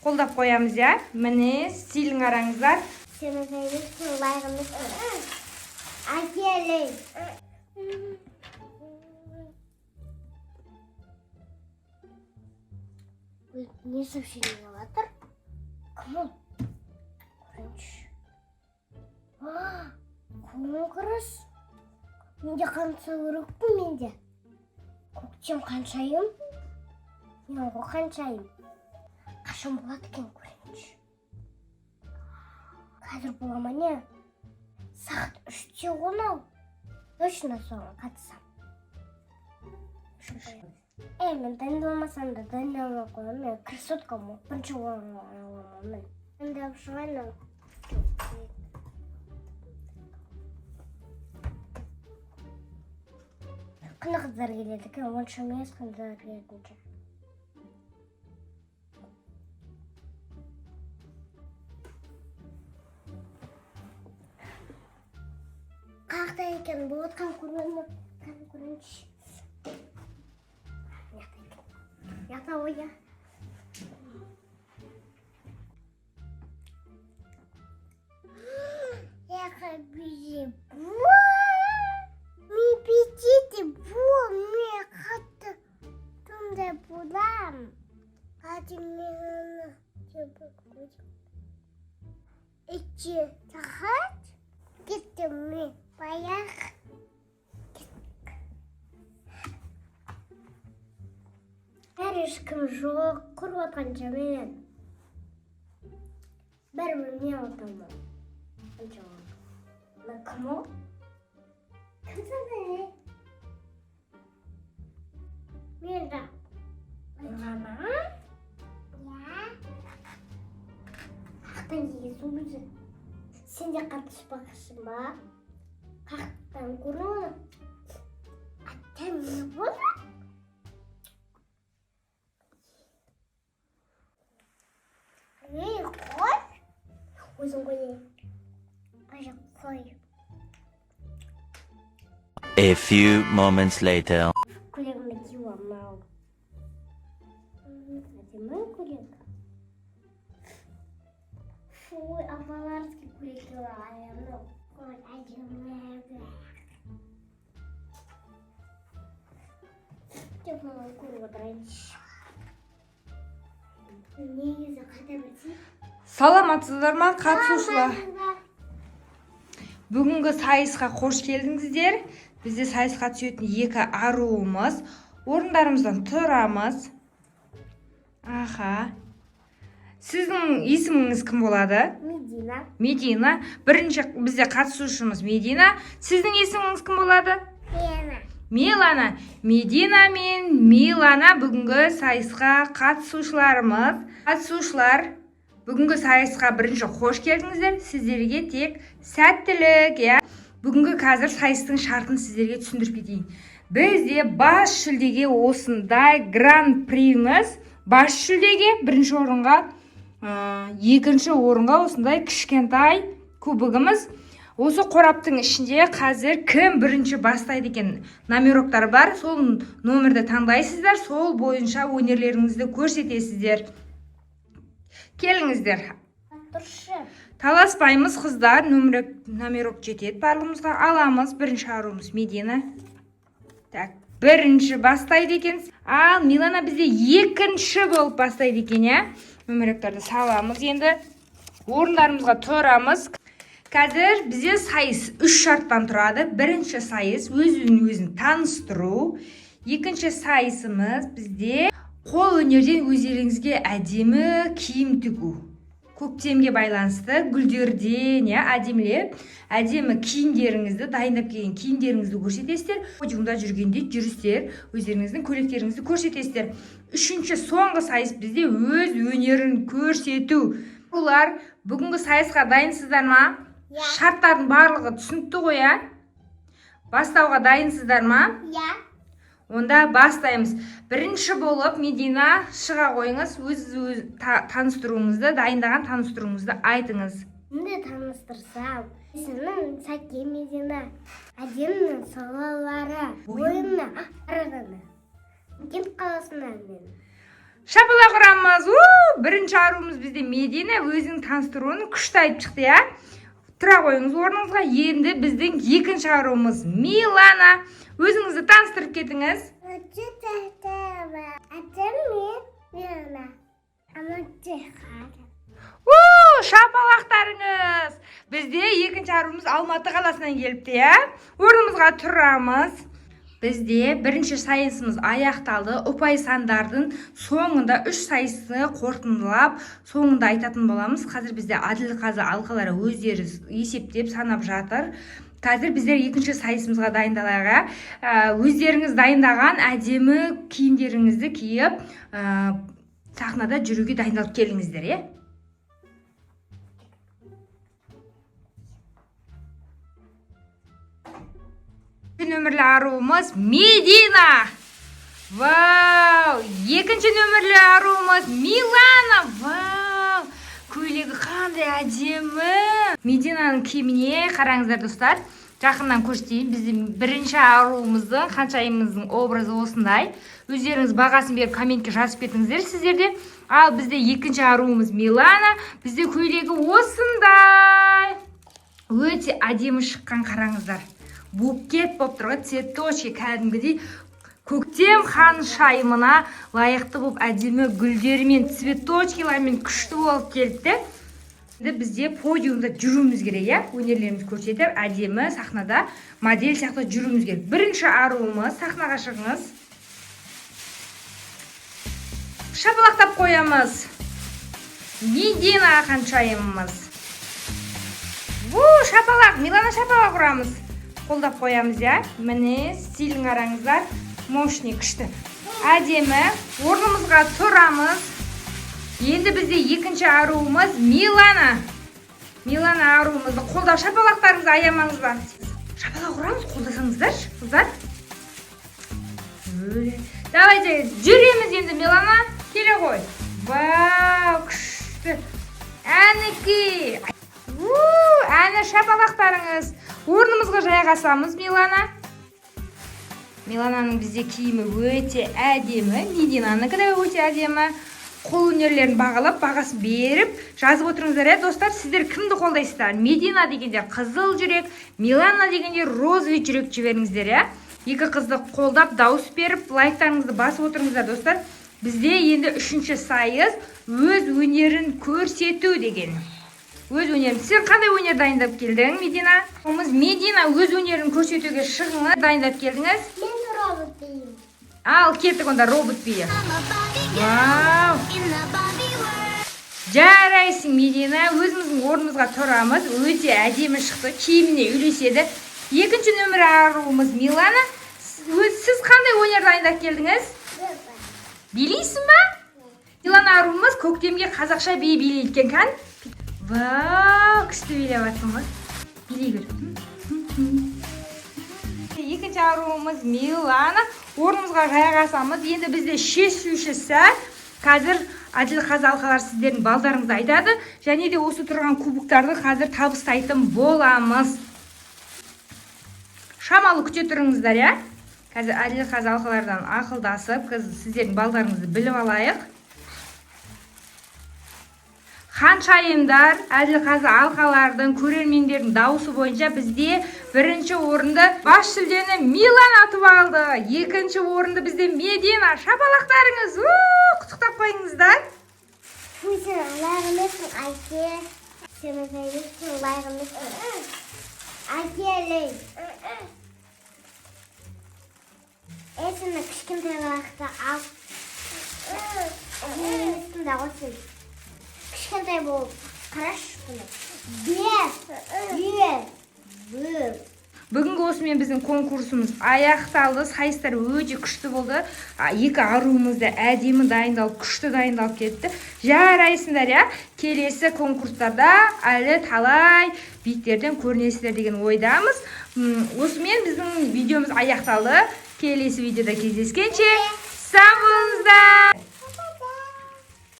Қолдап қоямыз, я? Міне, стилін қараңыздар. Сенің лайығымыз әкелей. Не сообщение жатыр? Кім ол? Конкурс. Менде қанша өрік пі менде? Көктем қаншайым? Мен ғой қаншайым? Қашан болады екен көрейінші. Қазір бола ма не? Сағат 3-те ғонау. Точно соған қатысам. Мен дайындалмасам да дайындаламай қоямын. Мен красоткамын. Бірінші орын аламын мен. Дайындалып шығайын. Қандай қыздар келеді екен? Онша емес қыздар келеді. Қақта екен? Бұл отқан көрінші. Ята ойя. Яқа бүйе бұ. Мен бүйдеді бұ. Мен қатты тұнда бұлам. Қады мен оны жебі көдім. Ичі сағат кеттім мен баяқ. Ешкім жоқ, құрып атқанша мен. Бәрі не отамын. Кім ол? Кім саңдай? Мен да. Мама? Я? Қақтан езу өзі. Сен де қатыспақшын ба? Қақтан көрі оны? Аттан не болды? Қой? Өзің қойын. Ажа қой. A few moments later. Күлегімді киуам ау. Әдемі күлек. Фуй, апаларский күлек киуам. Ой, әдемі. Телефонын көріп отырайыншы. Негізі қайда білсің? Саламатсыздар ма, қатысушылар? Бүгінгі сайысқа қош келдіңіздер. Бізде сайысқа түсетін екі аруымыз. Орындарымыздан тұрамыз. Аха. Сіздің есіміңіз кім болады? Медина. Медина. Бірінші бізде қатысушымыз Медина. Сіздің есіміңіз кім болады? Милана. Медина мен Милана бүгінгі сайысқа қатысушыларымыз. Қатысушылар, бүгінгі сайысқа бірінші қош келдіңіздер. Сіздерге тек сәттілік, я. Бүгінгі қазір сайыстың шартын сіздерге түсіндіріп кетейін. Бізде бас жүлдеге осындай гран-приңіз, бас жүлдеге бірінші орынға, екінші орынға осындай кішкентай кубогымыз. Осы қораптың ішінде қазір кім бірінші бастайды екен номероктар бар. Сол номерді таңдайсыздар, сол бойынша өнерлеріңізді көрсетесіздер. Келіңіздер. Таласпаймыз қыздар, номерок жетеді. Барлығымызға аламыз. Бірінші аруымыз Медина. Так, бірінші бастайды екен. Ал Милана бізде екінші болып бастайды екен, я? Номероктарды саламыз енді. Орындарымызға тұрамыз. Қазір бізде сайыс 3 шарттан тұрады. Бірінші сайыс өзін таныстыру. Екінші сайысымыз бізде қол өнерден өздеріңізге әдемі киім тігу. Көктемге байланысты гүлдерден, әдемі киімдеріңізді, дайындап келген киімдеріңізді көрсетесіздер. Подиумда жүргенде жүрістер, өздеріңіздің көйлектеріңізді көрсетесіздер. Үшінші соңғы сайыс бізде өз өнерін көрсету. Олар бүгінгі сайысқа дайынсыздар ма? Шарттардың барлығы түсінікті ғой, я? Бастауға дайынсыздар ма? Я. Онда бастаймыз. Бірінші болып Медина шыға қойыңыз, өз таныстыруыңызды, дайындаған таныстыруыңызды айтыңыз. Менде таныстырсам, есімім Сәке Медина. Әдемнің салалары, ойынна арғаны. Кент қаласынан мен. Шапалақ ұрамыз. Бірінші Бірінші аруымыз бізде Медина, өзінің таныстыруын күшті айтып шықты, я. Тұра қойыңыз орныңызға. Енді біздің екінші аруымыз Милана. Өзіңізді таныстырып кетіңіз. Шапалақтарыңыз. Бізде екінші аруымыз Алматы қаласынан келіпті, я. Орнымызға тұрамыз. Бізде бірінші сайысымыз аяқталды. Ұпай сандардың соңында 3 сайысты қорытындылап, соңында айтатын боламыз. Қазір бізде Әділқазы алқалары өздері есептеп санап жатыр. Қазір біздер екінші сайысымызға дайындалайық. Өздеріңіз дайындаған әдемі киімдеріңізді киіп, сахнада жүруге дайындалып келіңіздер, е? Нөмірлі аруымыз Медина. Вау! Екінші нөмірлі аруымыз Милана. Вау! Көйлегі қандай әдемі. Мединаның киіміне қараңыздар, достар. Жақыннан көрсетейін. Біздің бірінші аруымыздың, ханшайымымыздың образы осындай. Өздеріңіз бағасын беріп комментке жазып кетіңіздер сіздерде. Ал бізде екінші аруымыз Милана. Бізде көйлегі осындай. Өте әдемі шыққан, қараңыздар. Букет болып тұрған цветочки, кәдімгідей көктем ханшайымына лайықты болып әдемі гүлдермен, цветочкилармен күшті болып келді. Бізде подиумда жүруіміз керек, я? Өнерлеріміз көрсетіп, әдемі сахнада модель сияқты жүруіміз керек. Бірінші аруымыз, сахнаға шығыңыз. Шапалақтап қоямыз. Медина ханшайымымыз. Шапалақ, Милана шапалақ ұрамыз. Қолдап қоямыз, я? Міне, стилін қараңыздар. Мощный күшті. Әдемі. Орнымызға тұрамыз. Енді бізде екінші аруымыз Милана. Милана аруымызды қолдап, шапалақтарыңызды аямаңыздар. Шапалақ ұрамыз, қолдасаңыздар, қыздар. Давайте, жүреміз енді, Милана. Келе ғой. Вау, күшті. Әнеки. Әні шапалақтарыңыз. Орнымызға жайғасамыз, Милана. Милананың бізде киімі өте әдемі. Мединаның да өте әдемі. Қол өнерлерін бағалап, бағасын беріп, жазып отырыңыздар, достар, сіздер кімді қолдайсыздар? Медина дегендер қызыл жүрек, Милана дегендер розовый жүрек жіберіңіздер, Екі қызды қолдап, дауыс беріп, лайктарыңызды басып отырыңыздар, достар. Бізде енді үшінші сайыс өз өнерін көрсету деген. Өз өнерін. Сен қандай өнер дайындап келдің, Медина? Медина өз өнерін көрсетуге шығыңыз, дайындап келдіңіз? Мен робот бейім. Ал, кеттік онда робот бейі. Вау! Жарайсың, Медина. Өзіміздің орнымызға тұрамыз. Өте әдемі шықты. Киіміне үйлеседі. Екінші нөмір аруымыз Милана. Сіз қандай өнер дайындап келдіңіз? Билейсің ба? Милана аруымыз көктемге қазақша бей билейткен қан. Вау, күшті билеп атсың ғой. Билей көр. Екінші аруымыз Милана. Орнымызға жайғасамыз. Енді бізде шешуші сәт. Қазір Әділқазы алқалар сіздердің балдарыңызды айтады. Және де осы тұрған кубоктарды қазір табыстайтын боламыз. Шамалы күте тұрыңыздар, я? Қазір Әділқазы алқалардан ақылдасып, сіздердің балдарыңызды біліп алайық. Ханшайымдар, Әділқазы алқалардың көрермендердің дауысы бойынша бізде бірінші орынды бас жүлдені Милана ұтып алды. Екінші орынды бізде Медина. Шапалақтарыңыз, құттықтап қойыңыздар. Сен лайығымесің, Айке. Сен лайығымесің. Айкелей. Есіні кішкентай лайықты ал. Еместің да қосын. Кішкентай болып, қараш бұны. Бүгінгі осымен біздің конкурсымыз аяқталды. Сайыстар өте күшті болды. Екі аруымызды әдемі дайындалып, күшті дайындалып кетті. Жарайсыңдар, я? Келесі конкурстарда әлі талай биіктерден көрінесіздер деген ойдамыз. Осымен біздің видеомыз аяқталды. Келесі видеода кездескенше сау болыңыздар.